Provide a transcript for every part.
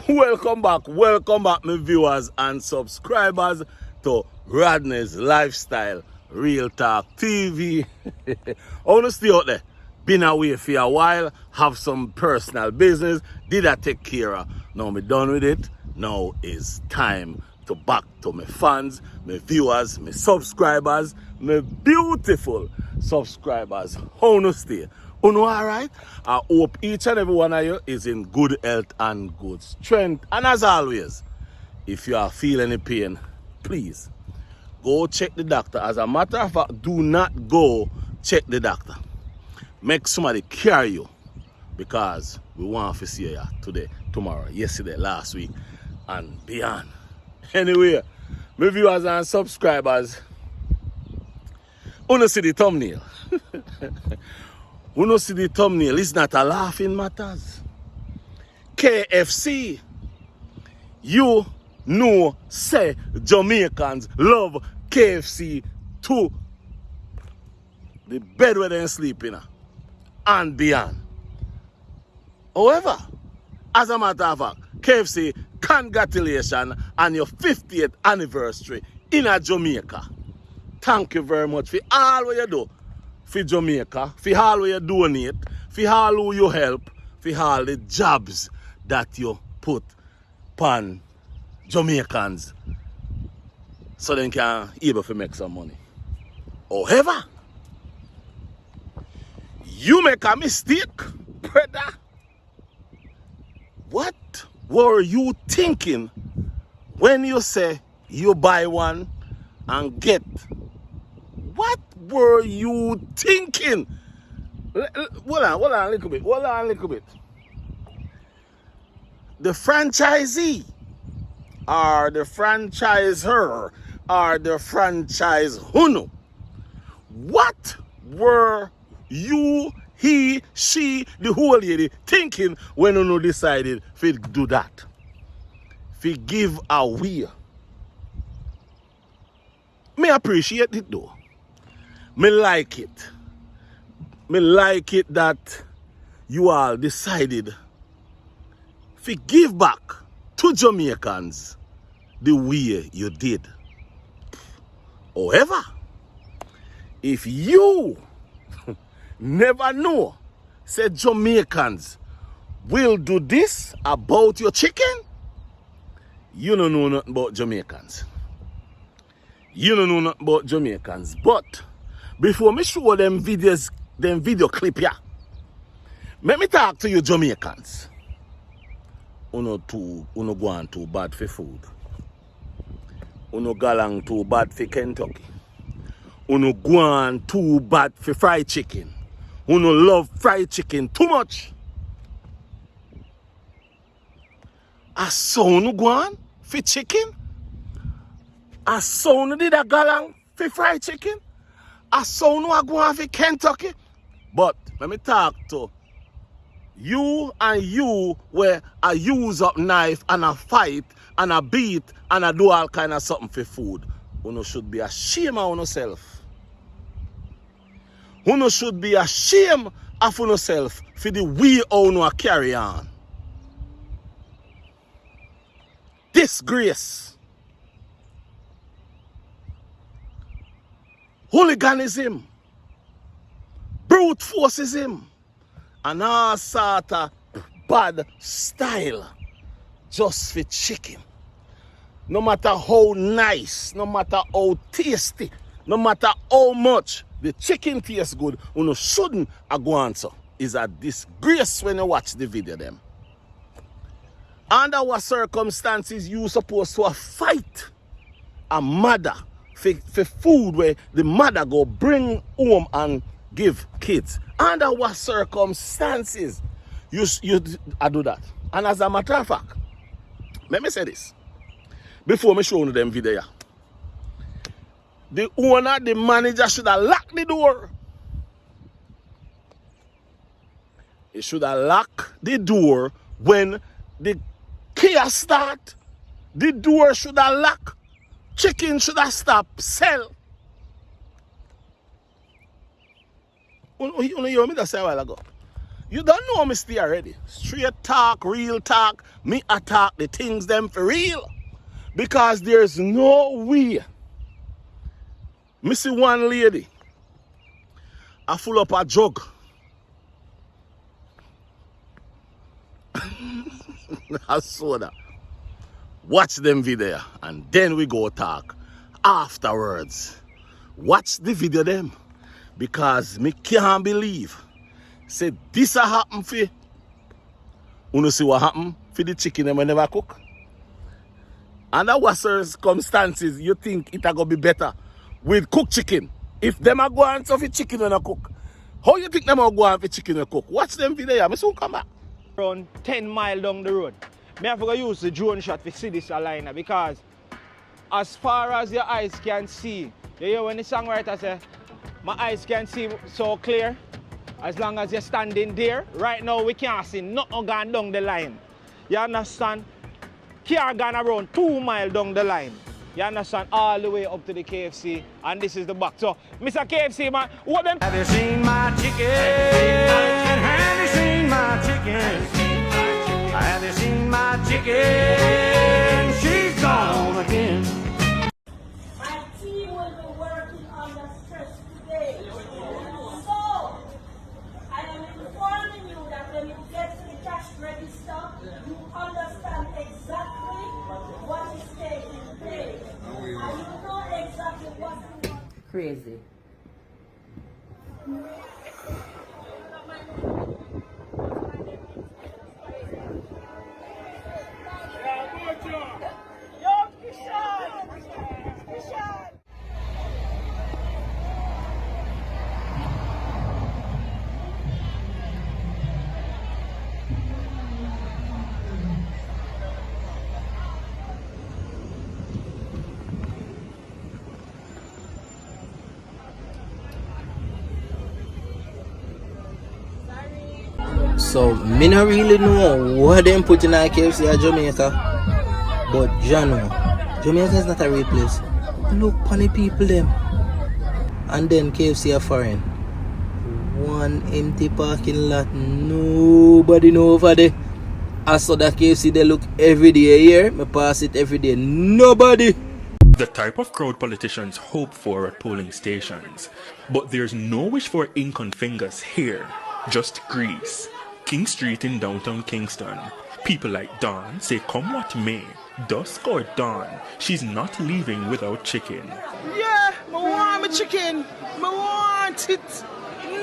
Welcome back, my viewers and subscribers to Rodney's Lifestyle Real Talk TV. I want to stay out there. Been away for a while, have some personal business, did I take care of. Now I'm done with it. Now it's time to back to my fans, my viewers, my subscribers, my beautiful subscribers. How to stay? Alright? I hope each and every one of you is in good health and good strength. And as always, if you are feeling any pain, please go check the doctor. As a matter of fact, do not go check the doctor. Make somebody carry you, because we want to see you today, tomorrow, yesterday, last week, and beyond. Anyway, my viewers and subscribers, you see the thumbnail. You see the thumbnail. It's not a laughing matters. KFC. You know, say Jamaicans love KFC to the bed where they sleep in and beyond. However, as a matter of fact, KFC, congratulations on your 50th anniversary in Jamaica. Thank you very much for all what you do for Jamaica, for all what you donate, for all who you help, for all the jobs that you put upon Jamaicans so they can able to make some money. However, you make a mistake, brother. What were you thinking when you say you buy one and get? What were you thinking? Hold on a little bit. The franchisee or the franchisor or the franchise huno. What were you, he, she, the whole lady thinking when you decided to do that? To give away. Me appreciate it though. Me like it. Me like it that you all decided to give back to Jamaicans the way you did. However, if you never know, say Jamaicans will do this about your chicken, you don't know nothing about Jamaicans. You don't know nothing about Jamaicans. But before me show them videos, them video clip here, let me talk to you Jamaicans. Uno go on too bad for food. Uno galang too bad for Kentucky. Uno go on too bad for fried chicken. Uno love fried chicken too much. A son go on for chicken? A son did a galang for fried chicken? A son go on for Kentucky? But let me talk to you, and you where I use up knife and a fight and a beat and a do all kind of something for food. You should be ashamed of yourself. You should be ashamed of yourself for the way you carry on. Disgrace. Hooliganism. Brute forceism. And all sort of bad style just for chicken. No matter how nice, no matter how tasty, no matter how much the chicken tastes good, you shouldn't go answer. It's a disgrace when you watch the video them. Under what circumstances you supposed to fight a mother for food where the mother go bring home and give kids? Under what circumstances you do that? And as a matter of fact, let me say this before me show you them video. The owner, the manager should have locked the door. He should have locked the door when the chaos start. The door should have locked. Chicken should have stopped sell. You hear me that say a while ago. You don't know me stay already. Straight talk, real talk. Me attack the things them for real. Because there's no way. Me see one lady. I full up a jug. A soda. Watch them video and then we go talk afterwards. Watch the video them. Because me can't believe. Say this a happen for you. You see what happen for the chicken them never cook. Under what circumstances you think it a go be better with cooked chicken? If them a go on for chicken and a cook. How you think them a go on for chicken and cook? Watch them video. Me soon come back. Around 10 miles down the road. Me have to use the drone shot to see this liner because as far as your eyes can see, you hear when the songwriter say, my eyes can see so clear, as long as you're standing there, right now we can't see nothing going down the line. You understand? Car gone around 2 miles down the line. You understand? All the way up to the KFC, and this is the back. So, Mr. KFC, man, what them? Have you seen my chicken? Have you seen my chicken? Have you seen my chicken? She's gone again. My team will be working under stress today. So, I am informing you that when you get to the cash register, you understand exactly what is taking place. And you know exactly what you want. Crazy. So, me not really know what them put in a KFC at Jamaica. But Jamaica is not a real place. Look on the people them. And then KFC are foreign. One empty parking lot. Nobody know over there. I saw that KFC they look every day here. Me pass it every day. Nobody. The type of crowd politicians hope for at polling stations. But there's no wish for ink on fingers here. Just grease. King Street in downtown Kingston. People like Dawn say come what may, dusk or dawn, she's not leaving without chicken. Yeah, I want my chicken. I want it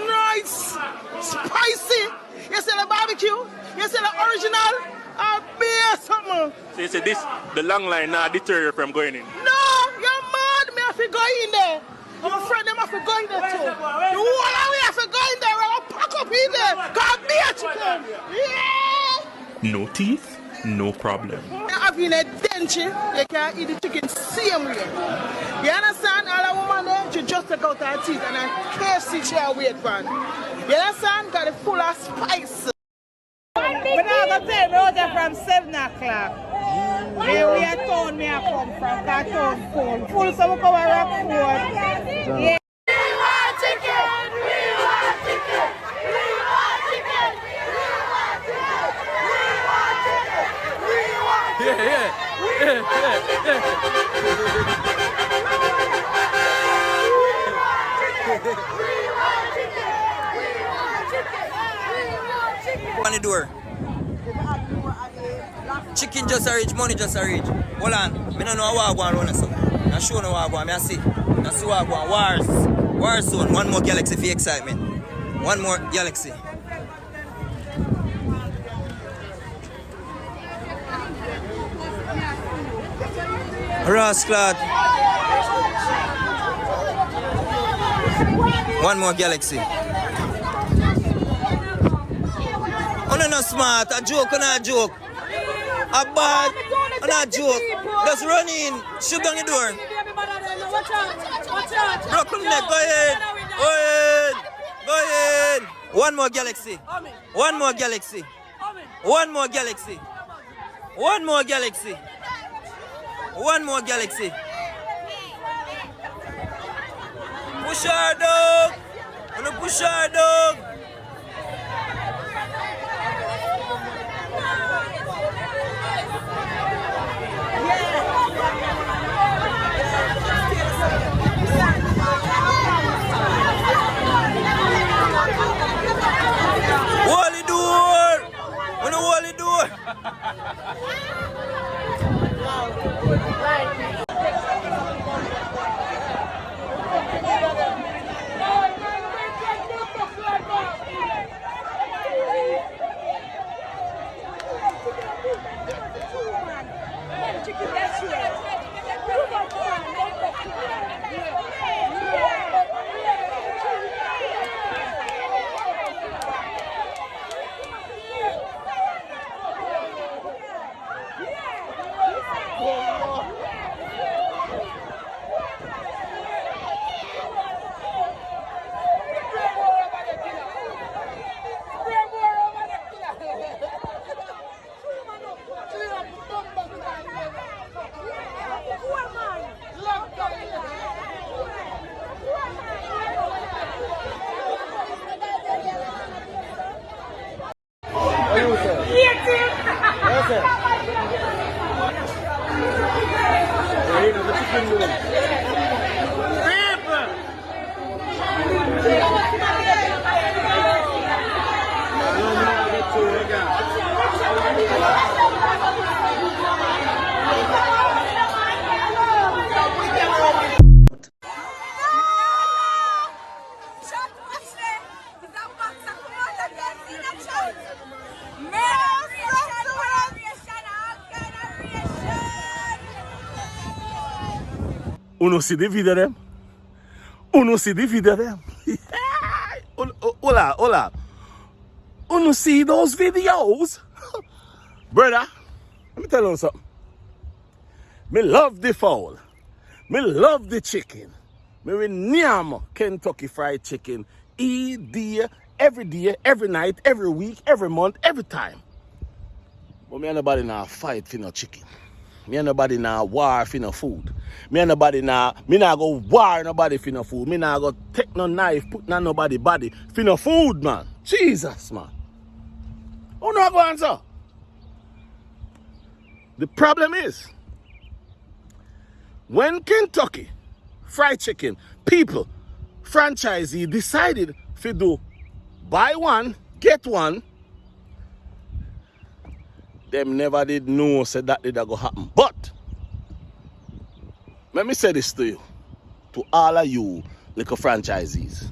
nice, spicy. You say the barbecue? You say the original? I'll be something. So you say this, the long line now deter you from going in? No, you're mad. Me have to go in there. I'm afraid them have to go in there too. The whole of we have to go in there. I'll pack up in there. Got me a chicken. Yeah. No teeth, no problem. Having a denture, you can't eat the chicken same way. You understand? All a woman there, she just take out her teeth and a KFC she wait for. You understand? Got it full of spice. When I go tell me out there from 7 o'clock. Here we are town me I come from, that town full. Full so we come around cold. Yeah. We want chicken! We want chicken! We want chicken! We want chicken! We want chicken! We want chicken! On the door. Chicken just a reach, money just a reach. Hold on, I don't know what I want to run so. I show no what I want, I see. I see what I want. Wars soon. One more galaxy for excitement. One more galaxy. Rasclad. One more galaxy. Oh no, not smart. A joke, not a joke. A bad, not a joke. Just run in. Shoot down the door. Broken neck. Go ahead. Go ahead. Go ahead. One more galaxy. One more galaxy. One more galaxy. One more galaxy. One more galaxy. Push her dog. Push her dog. Uno see the video them? Uno see the video them? Hola, hola. Uno see those videos? Brother, let me tell you something. Me love the fowl. Me love the chicken. Me will nyam Kentucky Fried Chicken every day, every night, every week, every month, every time. But me and nobody now fight for no chicken. Me and nobody now war for no food. Me not go war nobody for no food. Me not go take no knife, put on nobody body for no food, man. Jesus, man. Who not go answer? The problem is, when Kentucky Fried Chicken people, franchisee decided to do buy one, get one, them never did know said that did go happen. But let me say this to you, to all of you little franchisees.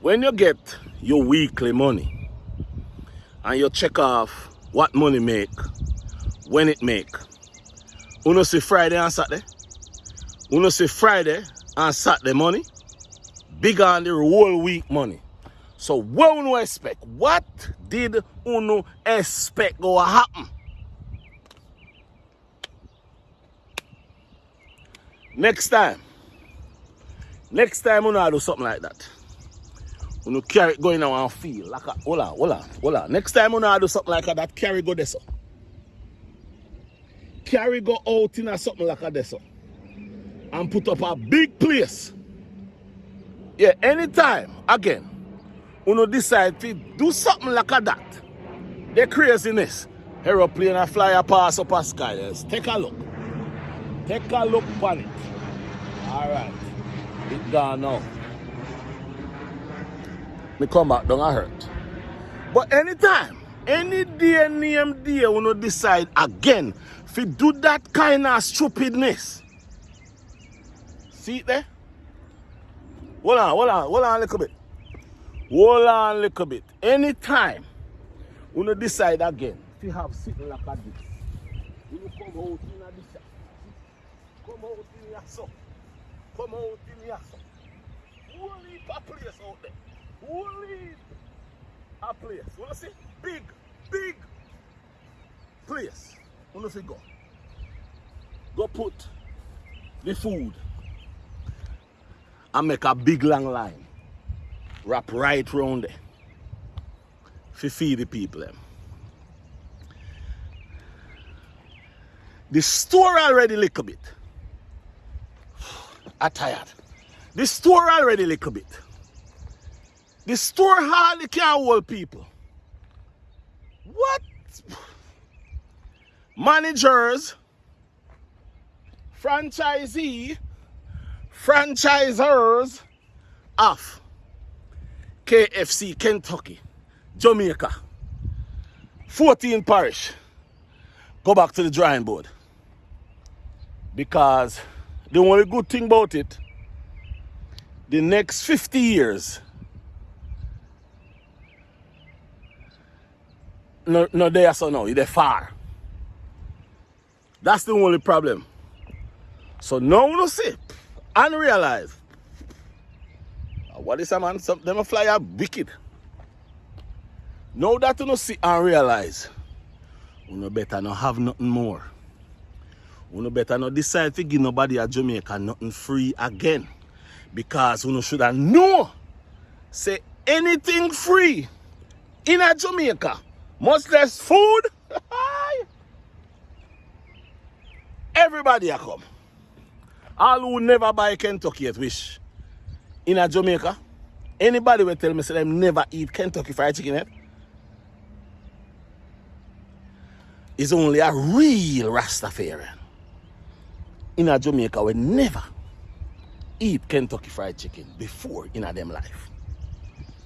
When you get your weekly money and you check off what money make, when it make, you see Friday and Saturday, you see Friday and Saturday money, bigger than the whole week money. So what you expect? What did you expect go happen? Next time you do something like that. You carry it going on and feel like a hola. Next time you do something like that, carry go this. Carry go out in something like this. And put up a big place. Yeah, anytime again. You decide to do something like that. The craziness. Aeroplane and fly pass up a sky. Yes. Take a look. Take a look on it. Alright. It gone now. Me come back down and hurt. But anytime, any day name day you decide again to do that kind of stupidness. See it there? Hold on a little bit. Hold on a little bit. Anytime you decide again to have sitting like a this, you come out in a this. Come out in your son. Come out in your son. Whole heap a place out there. Whole heap a place. You see? Big place. You see go. Go put the food and make a big long line. Wrap right round there. To feed the people them. The store already little bit. I'm tired. The store already little bit. The store hardly can hold people. What? Managers, franchisee, franchisors of KFC, Kentucky, Jamaica, 14 parish go back to the drawing board. Because the only good thing about it, the next 50 years, no there so now, they're far. That's the only problem. So now we see and realize what is a man, some them a fly are wicked. Now that you see and realize, you better not have nothing more. You better not decide to give nobody a Jamaica nothing free again. Because you should have known, say anything free in a Jamaica, much less food, everybody a come. All who never buy Kentucky yet wish. In a Jamaica, anybody will tell me say them never eat Kentucky Fried Chicken yet. Is only a real Rastafarian in a Jamaica will never eat Kentucky Fried Chicken before in a them life.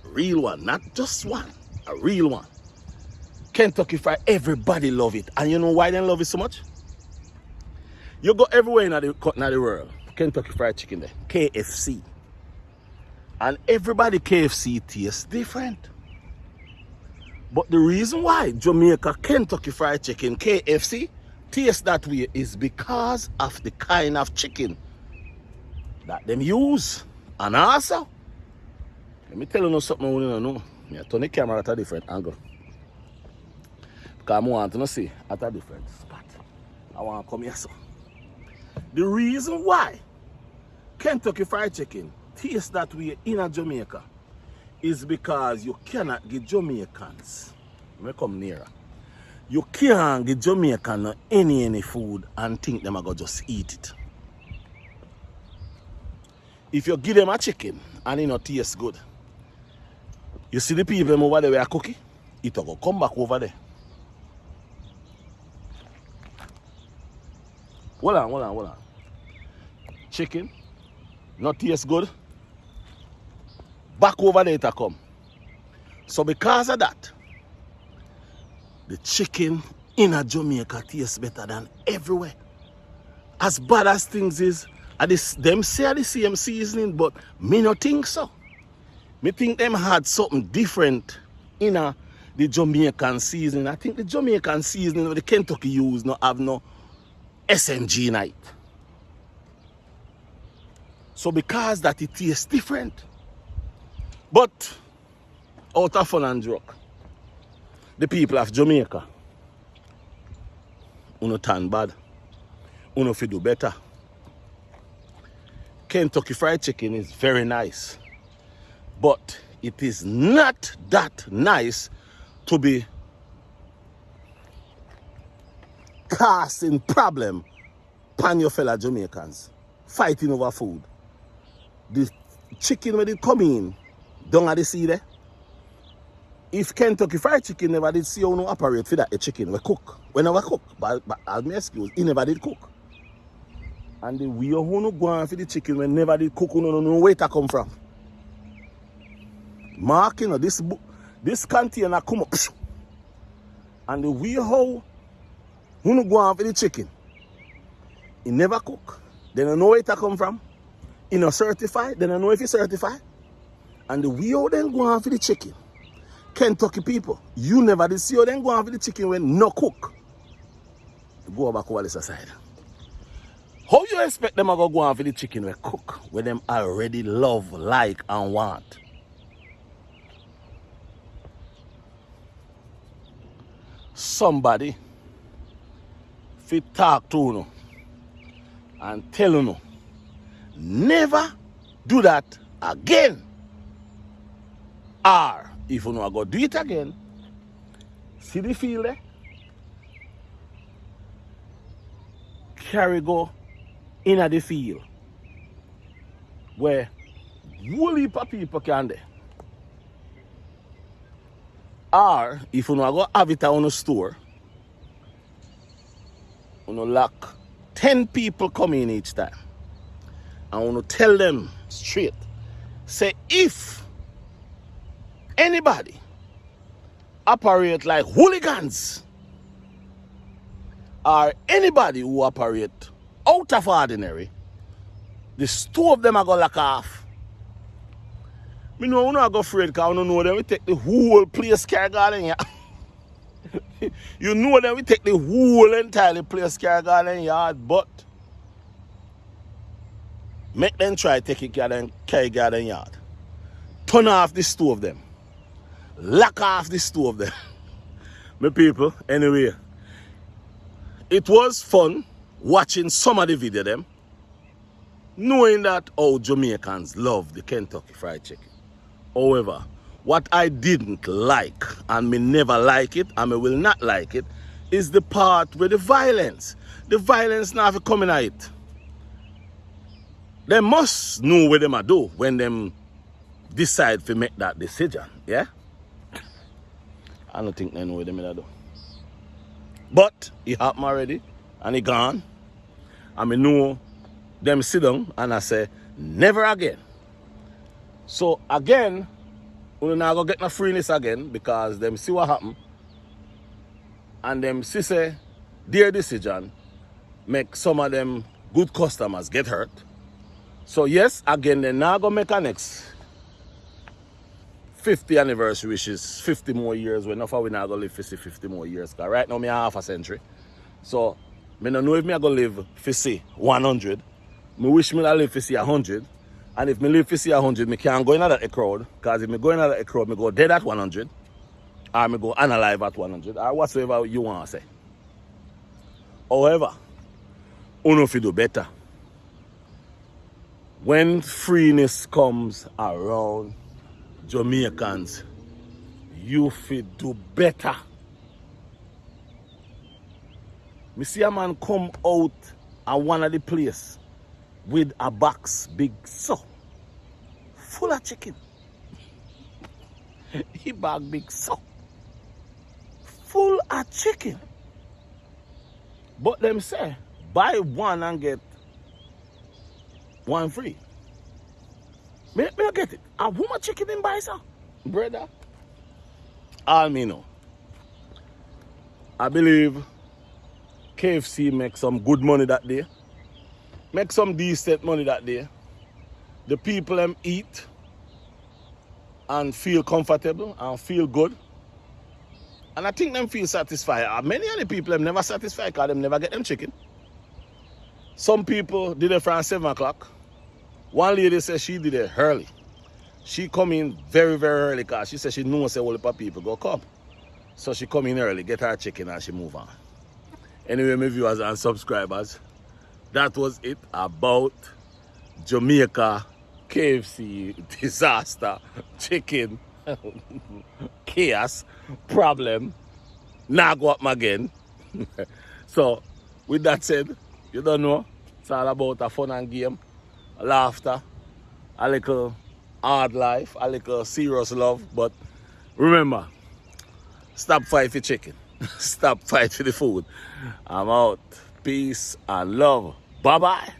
Real one, not just one, a real one. Kentucky Fried, everybody love it. And you know why they love it so much? You go everywhere in the world, Kentucky Fried Chicken there, KFC. And everybody KFC tastes different. But the reason why Jamaica Kentucky Fried Chicken, KFC, tastes that way is because of the kind of chicken that them use. And also, let me tell you something you don't know. I turn the camera at a different angle. Because I want to see at a different spot. I want to come here so. The reason why Kentucky Fried Chicken tastes that way in a Jamaica is because you cannot get Jamaicans. Let me come nearer. You can't get Jamaican any food and think them are going to just eat it. If you give them a chicken and it not taste good, you see the people over there where are cooking, it will come back over there. Hold on. Chicken, not taste good, back over there it will come. So because of that, the chicken in a Jamaica tastes better than everywhere. As bad as things is, them say the same seasoning, but me not think so. Me think them had something different in the Jamaican seasoning. I think the Jamaican seasoning the Kentucky use not have no SMG in it. So because that it tastes different. But out of fun and joke, the people of Jamaica, uno turn bad, uno fi do better. Kentucky Fried Chicken is very nice, but it is not that nice to be causing problem pan your fellow Jamaicans fighting over food. The chicken when it come in, don't have the see there. If Kentucky Fried Chicken never did see how no operate for that a chicken, we cook. We never cook, but as me excuse, he never did cook. And the way who no go on for the chicken when never did cook, no know where it come from. Mark, you know, this container come up. And the way how who no go on for the chicken, he never cook. They don't know where it come from. He not certified, they don't know if he certified. And the way how then go on for the chicken, Kentucky people, you never did see how then go on for the chicken when no cook. Go back over this side. How you expect them to go on for the chicken when cook, when them already love, like, and want? Somebody fit talk to you and tell you never do that again. Or if you know go do it again, see the field there? Carry go in the field where whole heap of people can there. Or if you know go have it on a store, you know lock 10 people come in each time. I want to tell them straight. Say if anybody operate like hooligans or anybody who operate out of ordinary, the two of them are going to lock off. Me know I go afraid because I don't know them. We take the whole place car garden yard. You know them, we take the whole entire place car garden yard, but make them try take it carry garden yard. Turn off the two of them. Lock off the two of them. My people, anyway. It was fun watching some of the video them, knowing that all Jamaicans love the Kentucky Fried Chicken. However, what I didn't like, and me never like it, and me will not like it, is the part with the violence. The violence now have coming at it. They must know what them a do when them decide to make that decision, yeah? I don't think they know what them a do. But it happened already, and it gone. And me know them sit down, and I say, never again. So again, we're not going to get no freeness again because them see what happened and them see say their decision make some of them good customers get hurt. So yes, again, they're not going to make a next 50th anniversary, which is 50 more years. We're not going to live for 50 more years because right now, I'm half a century. So I don't know if I'm going to live for 100. I wish I live for 100. And if I live for 100, I can't go in that crowd. Because if I go in that crowd, I go dead at 100. Or I go unalive at 100. Or whatsoever you want to say. However, you have to do better. When freeness comes around Jamaicans, you have to do better. I see a man come out at one of the place with a box big so full of chicken. He bag big so full of chicken. But them say buy one and get one free. Me get it. A woman chicken in buy so, brother. All me know. I believe KFC make some good money that day. Make some decent money that day. The people them eat and feel comfortable and feel good. And I think them feel satisfied. Many of the people them never satisfied because them never get them chicken. Some people did it from 7 o'clock. One lady said she did it early. She come in very, very early because she said she knows all the people go come. So she come in early, get her chicken and she move on. Anyway, my viewers and subscribers, that was it about Jamaica KFC disaster, chicken, chaos, problem, now go up again. So, with that said, you don't know, it's all about a fun and game, a laughter, a little hard life, a little serious love, but remember, stop fight for chicken, stop fight for the food. I'm out. Peace and love. Bye-bye.